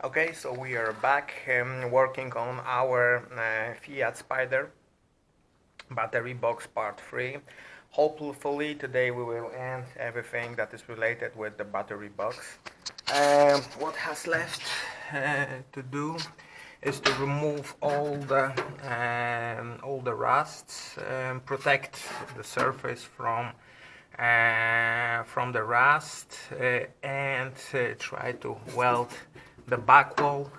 Okay, so we are back working on our Fiat Spider battery box part 3. Hopefully today we will end everything that is related with the battery box. What has left to do is to remove all the rusts, protect the surface from the rust, and try to weld the back wall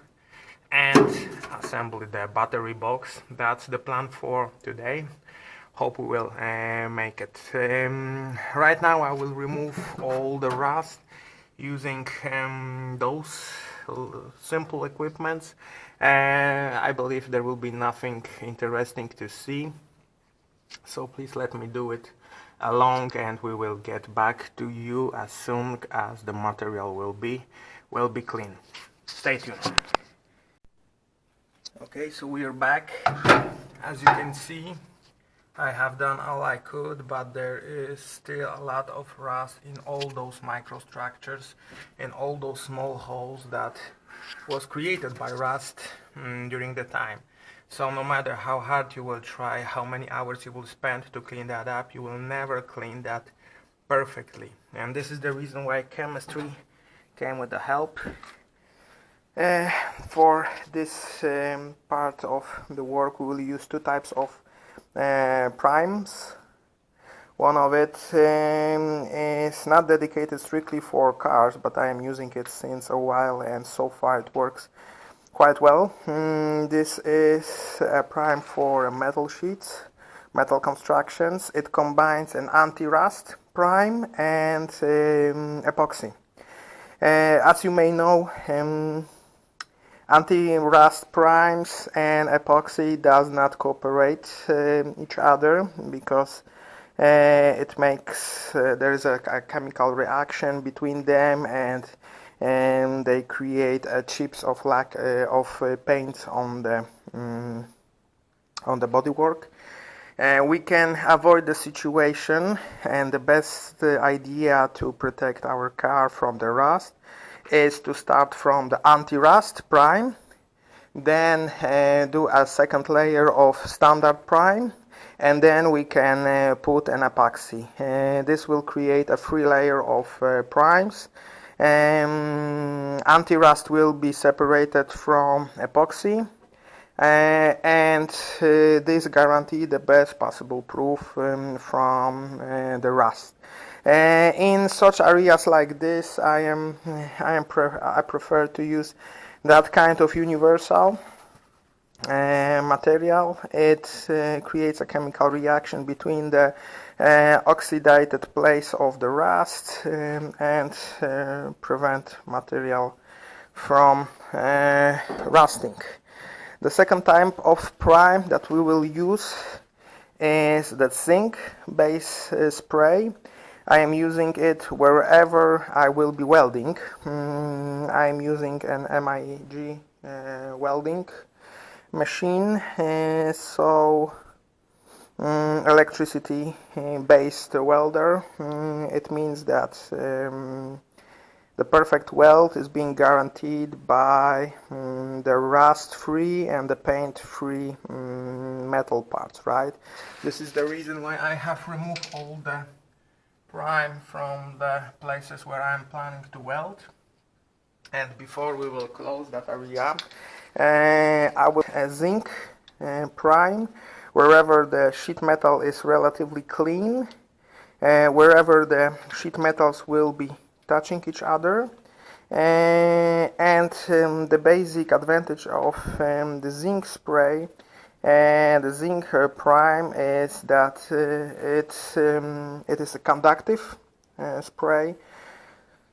and assemble the battery box. That's the plan for today. Hope we will make it. Right now I will remove all the rust using those simple equipments. I believe there will be nothing interesting to see, so please let me do it along, and we will get back to you as soon as the material will be clean. Stay tuned. Okay, so we are back. As you can see, I have done all I could, but there is still a lot of rust in all those microstructures, in all those small holes that was created by rust during the time. So no matter how hard you will try, how many hours you will spend to clean that up, you will never clean that perfectly. And this is the reason why chemistry came with the help. For this part of the work we will use two types of primes. One of it is not dedicated strictly for cars, but I am using it since a while and so far it works quite well. This is a prime for metal sheets, metal constructions. It combines an anti-rust prime and epoxy. As you may know, anti-rust primes and epoxy does not cooperate each other because it makes there is a chemical reaction between them, and they create chips of paint on the bodywork. We can avoid the situation, and the best idea to protect our car from the rust is to start from the anti-rust prime, then do a second layer of standard prime, and then we can put an epoxy. This will create a free layer of primes. Anti-rust will be separated from epoxy, and this guarantees the best possible proof from the rust. In such areas like this, I prefer to use that kind of universal material. It creates a chemical reaction between the oxidated place of the rust and prevent material from rusting. The second type of prime that we will use is the zinc base spray. I am using it wherever I will be welding. I am using an MIG welding machine, so electricity based welder. It means that the perfect weld is being guaranteed by the rust free and the paint free metal parts, right? This is the reason why I have removed all the prime from the places where I'm planning to weld. And before we will close that area, I will zinc prime wherever the sheet metal is relatively clean, wherever the sheet metals will be touching each other. And the basic advantage of the zinc spray and the zinc prime is that it is a conductive spray,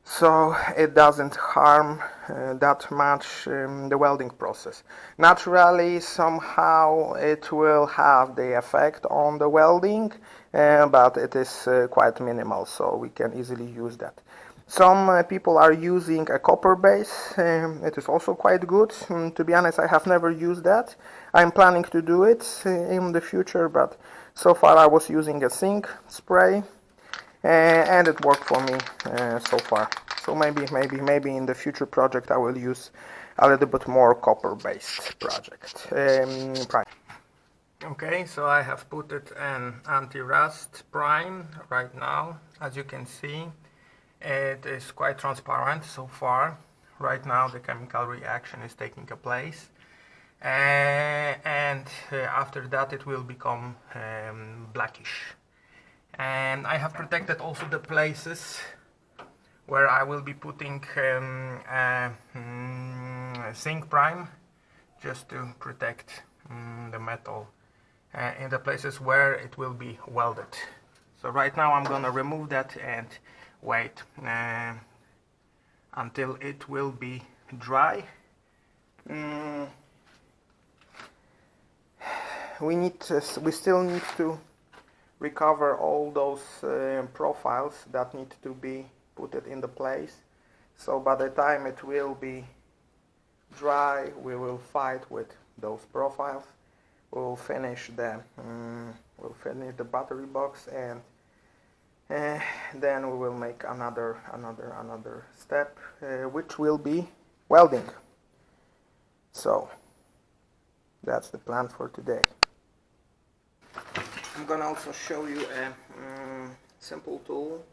so it doesn't harm that much the welding process. Naturally, somehow it will have the effect on the welding, but it is quite minimal, so we can easily use that. Some people are using a copper base. It is also quite good. To be honest, I have never used that. I'm planning to do it in the future, but so far I was using a zinc spray and it worked for me so far. So maybe in the future project I will use a little bit more copper-based project prime. Okay, so I have put it an anti-rust prime right now. As you can see, it is quite transparent so far. Right now the chemical reaction is taking place. And after that it will become blackish. And I have protected also the places where I will be putting zinc prime, just to protect the metal in the places where it will be welded. So right now I'm gonna remove that and wait until it will be dry. We still need to recover all those profiles that need to be put it in the place. So by the time it will be dry, we will fight with those profiles. We'll finish the battery box, and then we will make another step, which will be welding. So that's the plan for today. I'm gonna also show you a simple tool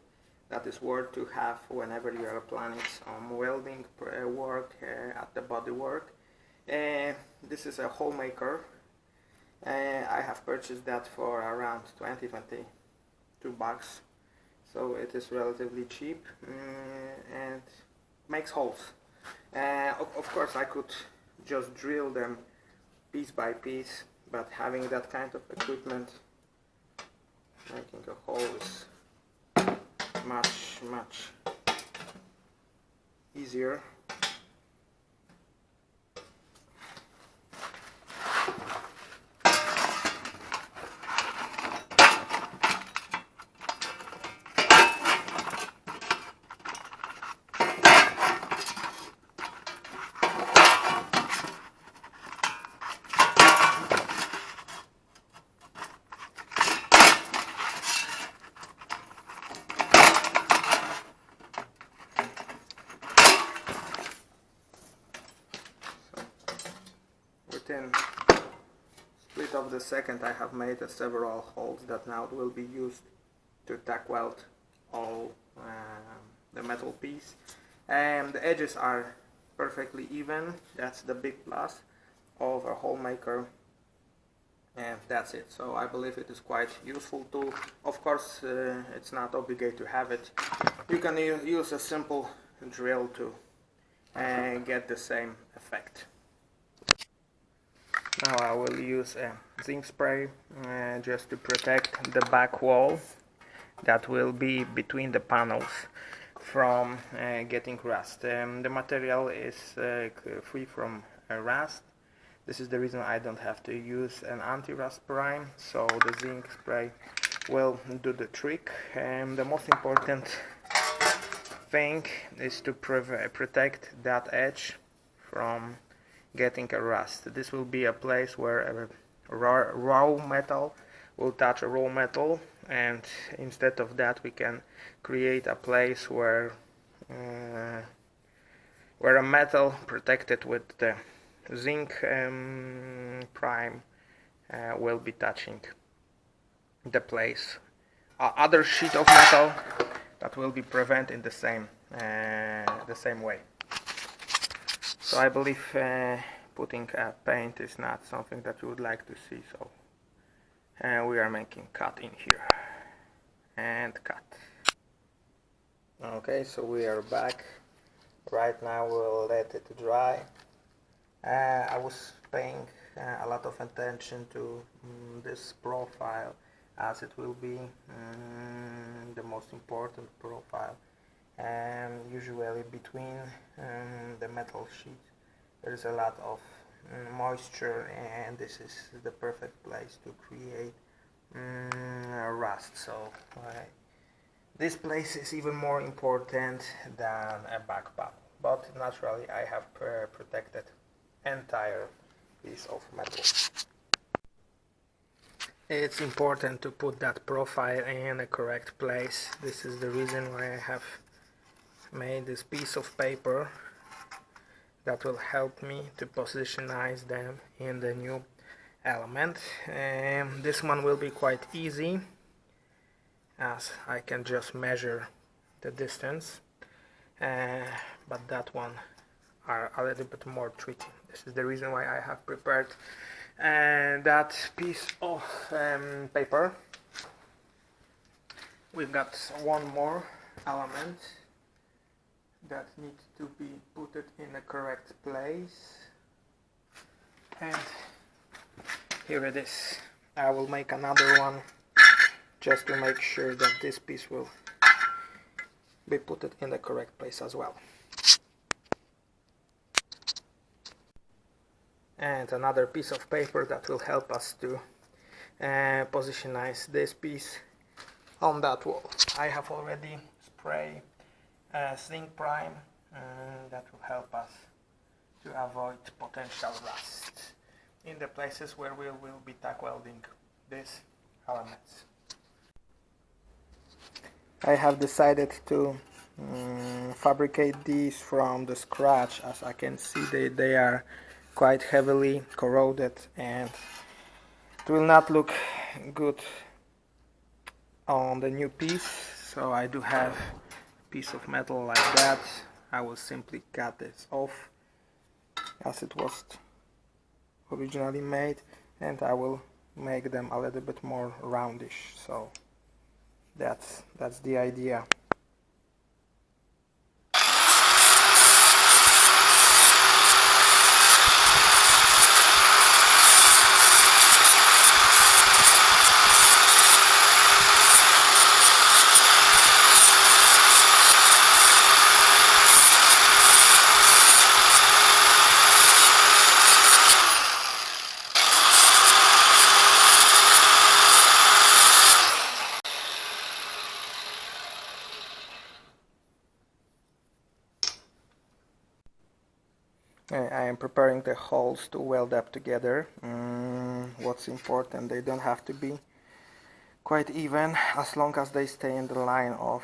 that is worth to have whenever you are planning some welding work at the body work. This is a hole maker. I have purchased that for around 22 bucks, so it is relatively cheap and makes holes. Of course I could just drill them piece by piece, but having that kind of equipment, making a hole is much easier. Within split of the second I have made several holes that now will be used to tack weld all the metal piece, and the edges are perfectly even. That's the big plus of a hole maker, and that's it. So I believe it is quite useful tool. Of course it's not obligated to have it. You can use a simple drill to get the same effect. Now I will use a zinc spray just to protect the back wall that will be between the panels from getting rust. The material is free from rust. This is the reason I don't have to use an anti-rust prime, so the zinc spray will do the trick. The most important thing is to protect that edge from getting a rust. This will be a place where a raw metal will touch a raw metal, and instead of that we can create a place where a metal protected with the zinc prime will be touching the place. Other sheet of metal that will be prevented in the same way. So I believe putting a paint is not something that you would like to see, so we are making cut in here and cut. Okay, so we are back. Right now we'll let it dry. I was paying a lot of attention to this profile, as it will be the most important profile. And usually between the metal sheet there is a lot of moisture, and this is the perfect place to create rust. So this place is even more important than a back panel, but naturally I have protected entire piece of metal. It's important to put that profile in a correct place. This is the reason why I have made this piece of paper that will help me to positionize them in the new element. This one will be quite easy, as I can just measure the distance, but that one are a little bit more tricky. This is the reason why I have prepared that piece of paper. We've got one more element that needs to be put in the correct place, and here it is. I will make another one just to make sure that this piece will be put in the correct place as well. And another piece of paper that will help us to positionize this piece on that wall. I have already sprayed zinc prime, that will help us to avoid potential rust in the places where we will be tack welding these elements. I have decided to fabricate these from the scratch. As I can see, they are quite heavily corroded and it will not look good on the new piece. So I do have a piece of metal like that. I will simply cut this off as it was originally made, and I will make them a little bit more roundish. So that's the idea. I am preparing the holes to weld up together. What's important, they don't have to be quite even as long as they stay in the line of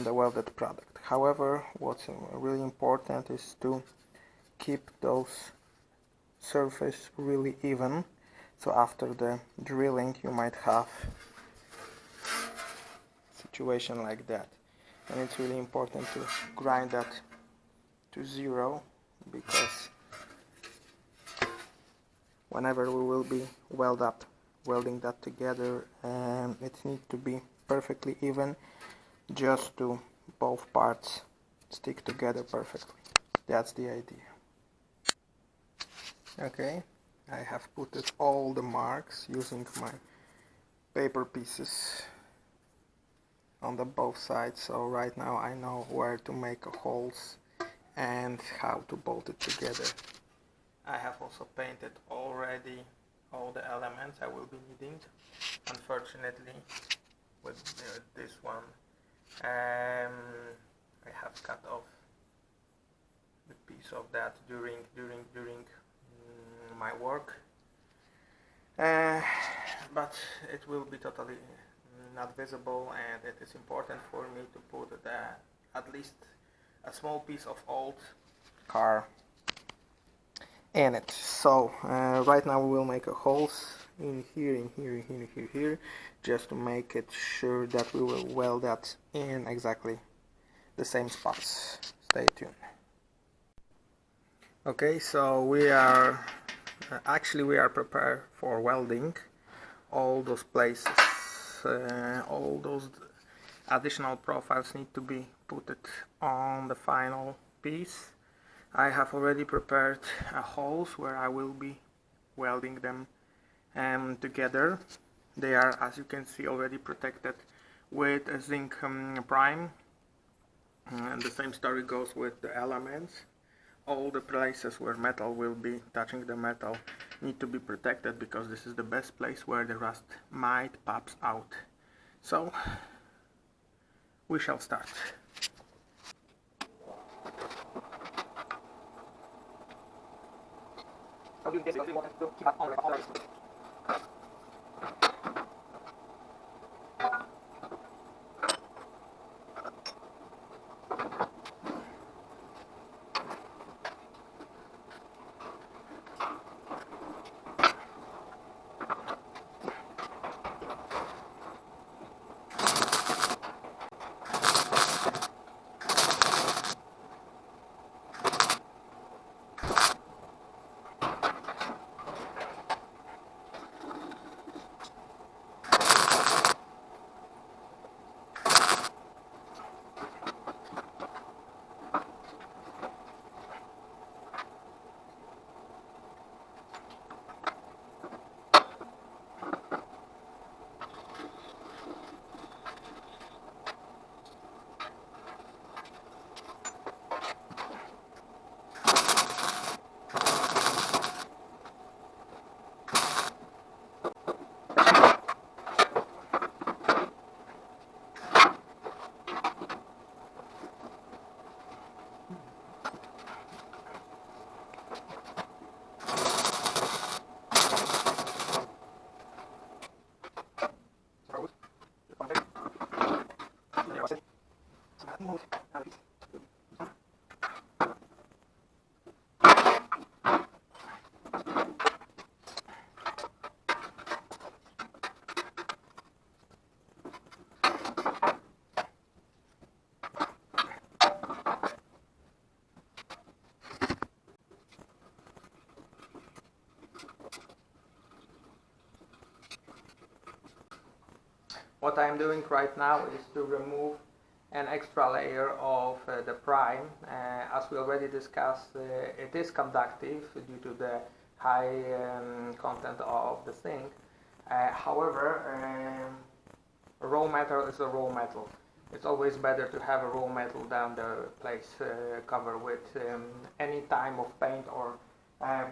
the welded product. However, what's really important is to keep those surface really even, so after the drilling you might have a situation like that, and it's really important to grind that to zero, because whenever we will be welding that together, it needs to be perfectly even, just to both parts stick together perfectly. That's the idea. Okay, I have put all the marks using my paper pieces on the both sides, so right now I know where to make holes and how to bolt it together. I have also painted already all the elements I will be needing. Unfortunately, with this one, I have cut off the piece of that during my work, but it will be totally not visible, and it is important for me to put at least a small piece of old car in it. So right now we will make a holes in here, in here, in here, in here, just to make it sure that we will weld that in exactly the same spots. Stay tuned. Okay, so we are prepared for welding all those places. All those additional profiles need to be put on the final piece. I have already prepared holes where I will be welding them together. They are, as you can see, already protected with a zinc prime, and the same story goes with the elements. All the places where metal will be touching the metal need to be protected, because this is the best place where the rust might pops out. So we shall start. So doing this because we want to keep up on always. What I'm doing right now is to remove an extra layer of the prime. As we already discussed, it is conductive due to the high content of the zinc. However, raw metal is a raw metal. It's always better to have a raw metal than the place covered with any type of paint or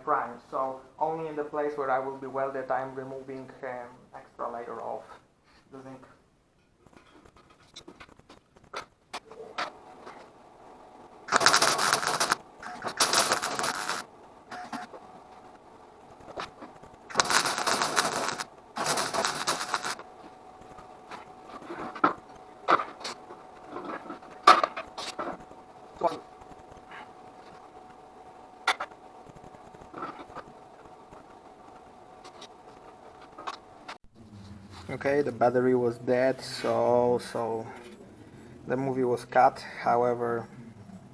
prime. So only in the place where I will be welded, I'm removing extra layer of the zinc. Okay, the battery was dead, so the movie was cut. However,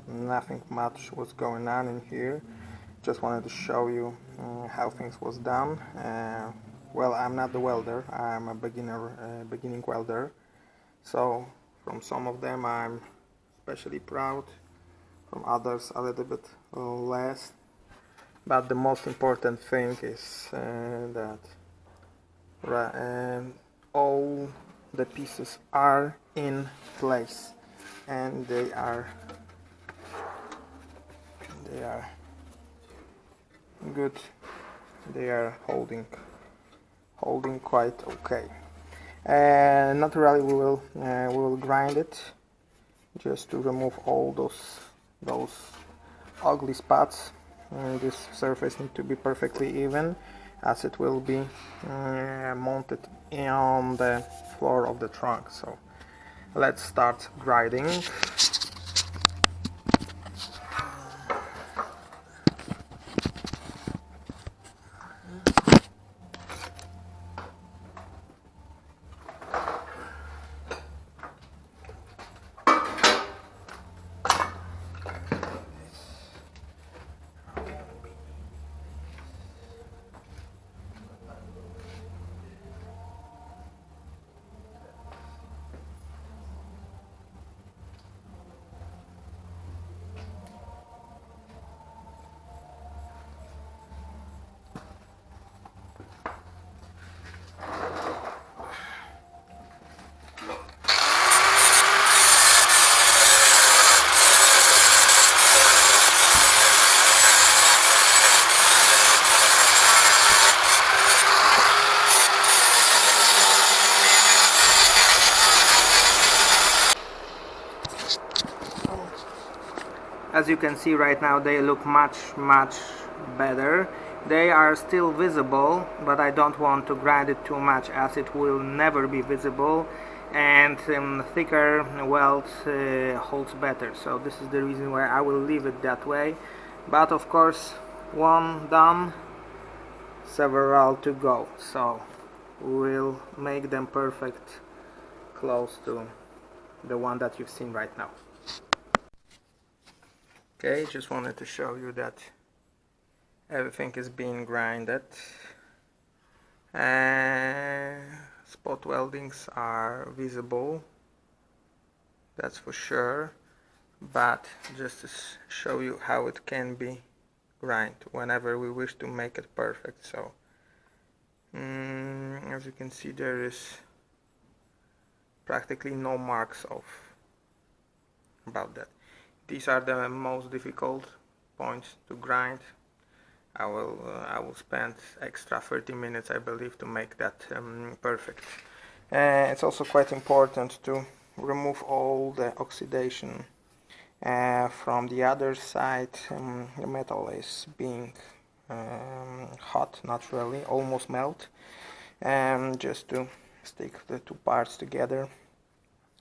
nothing much was going on in here. Just wanted to show you how things was done. Well, I'm not the welder. I'm a beginning welder. So from some of them I'm especially proud. From others a little bit less. But the most important thing is that all the pieces are in place, and they are good. They are holding quite okay. Naturally, we will grind it just to remove all those ugly spots. This surface needs to be perfectly even, as it will be mounted on the floor of the trunk. So let's start grinding. As you can see right now, they look much better. They are still visible, but I don't want to grind it too much, as it will never be visible, and thicker weld holds better. So this is the reason why I will leave it that way. But of course, one done, several to go. So we'll make them perfect, close to the one that you've seen right now. Okay, just wanted to show you that everything is being grinded. Spot weldings are visible, that's for sure, but just to show you how it can be grind whenever we wish to make it perfect. So as you can see, there is practically no marks about that. These are the most difficult points to grind. I will spend extra 30 minutes, I believe, to make that perfect. It's also quite important to remove all the oxidation from the other side. The metal is being hot naturally, almost melt, just to stick the two parts together.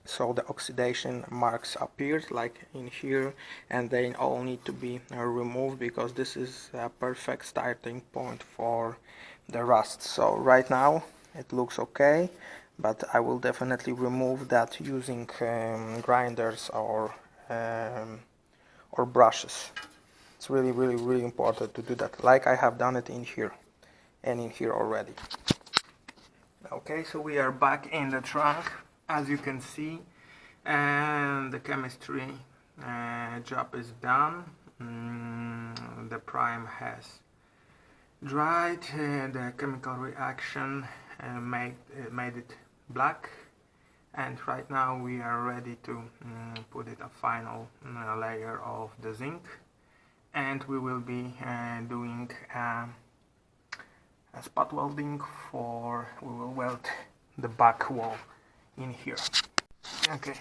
So the oxidation marks appeared like in here, and they all need to be removed, because this is a perfect starting point for the rust. So right now it looks okay, but I will definitely remove that using grinders or brushes. It's really important to do that, like I have done it in here and in here already. Okay, so we are back in the trunk, as you can see, and the chemistry job is done. The prime has dried, the chemical reaction made it black, and right now we are ready to put it a final layer of the zinc, and we will be doing a spot welding we will weld the back wall in here. Okay.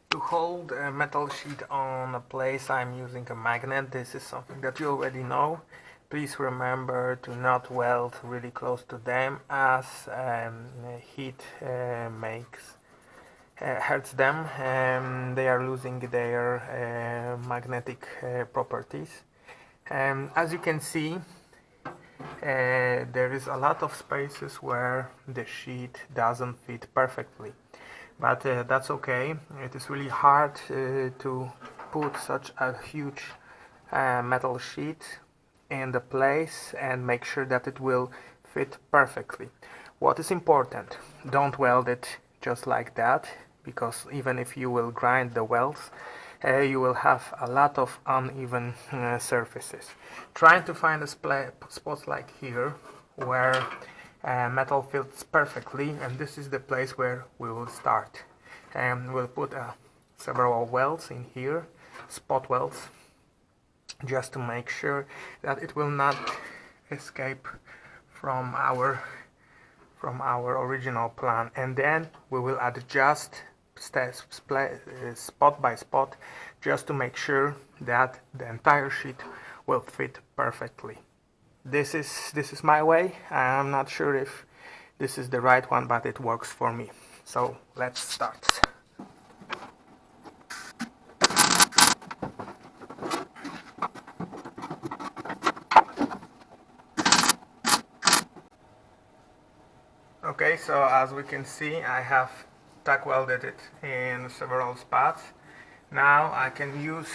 To hold a metal sheet on a place, I'm using a magnet. This is something that you already know. Please remember to not weld really close to them, as heat hurts them. They are losing their magnetic properties. As you can see, there is a lot of spaces where the sheet doesn't fit perfectly, but that's okay. It is really hard to put such a huge metal sheet in the place and make sure that it will fit perfectly. What is important, don't weld it just like that, because even if you will grind the welds, you will have a lot of uneven surfaces. Trying to find a spot like here where metal fits perfectly, and this is the place where we will start. We'll put several welds in here, spot welds, just to make sure that it will not escape from our original plan, and then we will adjust spot by spot, just to make sure that the entire sheet will fit perfectly. This is my way. I'm not sure if this is the right one, but it works for me. So let's start. Okay, so as we can see, I have tack welded it in several spots. Now I can use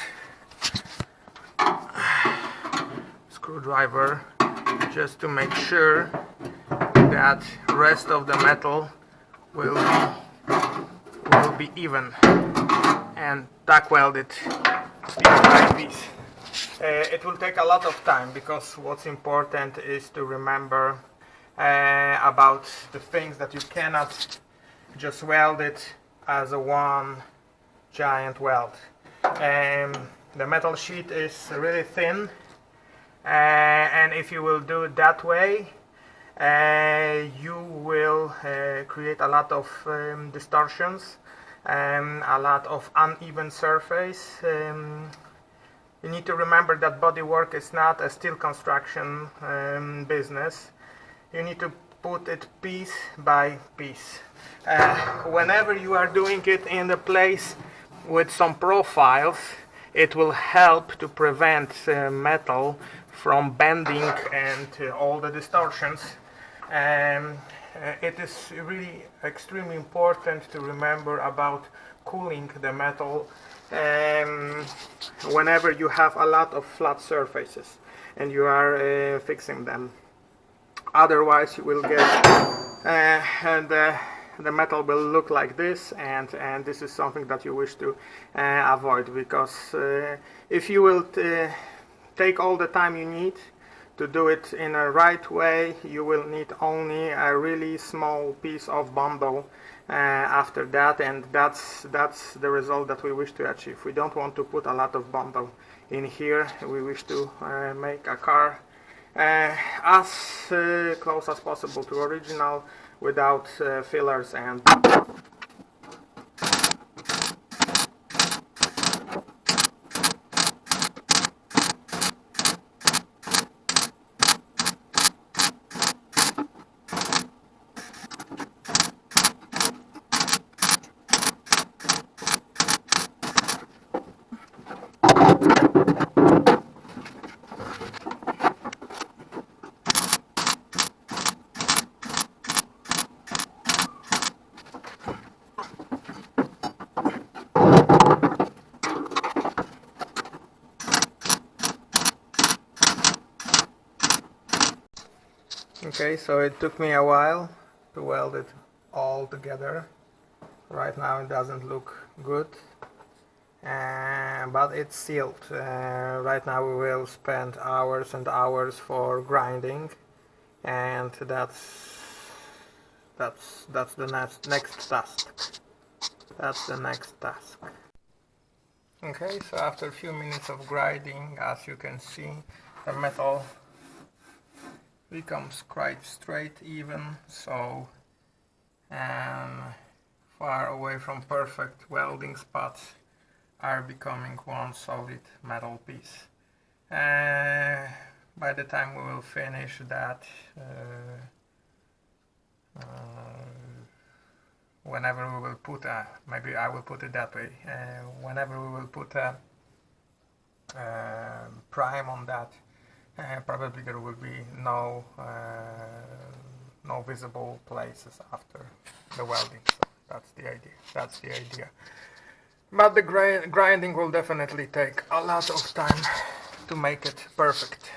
screwdriver just to make sure that rest of the metal will be even, and tack weld it piece by piece. It will take a lot of time, because what's important is to remember about the things that you cannot just weld it as a one giant weld. The metal sheet is really thin, and if you will do it that way, you will create a lot of distortions and a lot of uneven surface. You need to remember that bodywork is not a steel construction business. You need to put it piece by piece. Whenever you are doing it in the place with some profiles, it will help to prevent metal from bending and all the distortions. It is really extremely important to remember about cooling the metal whenever you have a lot of flat surfaces and you are fixing them. Otherwise you will get the metal will look like this, and this is something that you wish to avoid, because if you will take all the time you need to do it in a right way, you will need only a really small piece of bundle after that, and that's the result that we wish to achieve. We don't want to put a lot of bundle in here. We wish to make a car as close as possible to original, without fillers and Okay, so it took me a while to weld it all together. Right now it doesn't look good, but it's sealed. Right now we will spend hours and hours for grinding, and that's the next task. That's the next task. Okay, so after a few minutes of grinding, as you can see, the metal becomes quite straight, even, so far away from perfect welding spots are becoming one solid metal piece. By the time we will finish that, whenever we will put a, maybe I will put it that way, whenever we will put a prime on that, probably there will be no visible places after the welding. So that's the idea. That's the idea. But the grinding will definitely take a lot of time to make it perfect.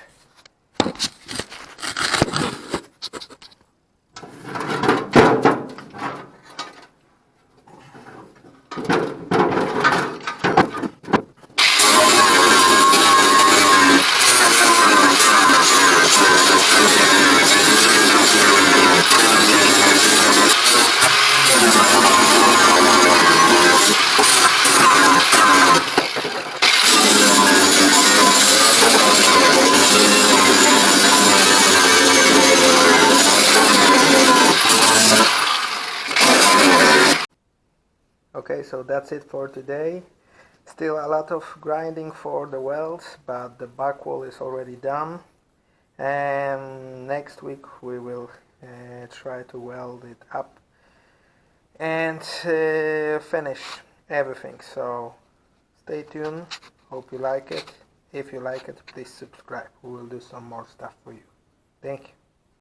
Okay, so that's it for today. Still a lot of grinding for the welds, but the back wall is already done. And next week we will try to weld it up and finish everything. So stay tuned. Hope you like it. If you like it, please subscribe. We will do some more stuff for you. Thank you.